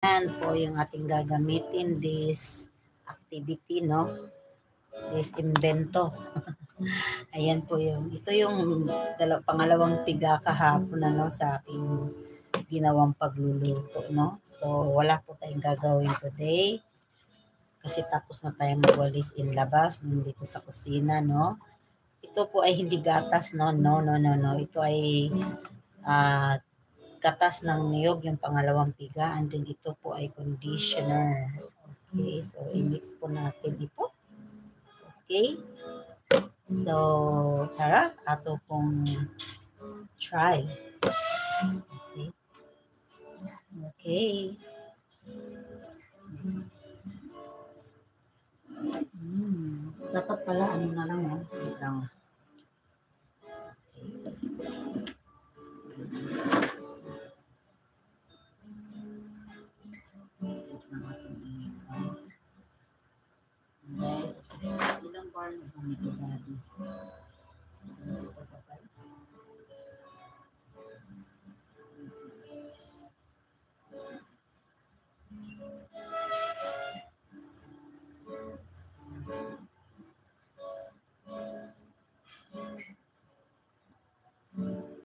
Yan po yung ating gagamitin this activity, no? This invento. Ayan po yung, ito yung pangalawang piga kahapon na, no, sa aking ginawang pagluluto, no? So, wala po tayong gagawin today kasi tapos na tayong magwalis in labas dito sa kusina, no? Ito po ay hindi gatas, no? No, no, no, no. Ito ay gatas ng niyog, yung pangalawang piga, and then ito po ay conditioner. Okay, so i-mix po natin ito. Okay, so tara, ato pong try. Okay, okay. Dapat pala ano na lang, no? Wait lang. Ilang bar na kami ito, Daddy?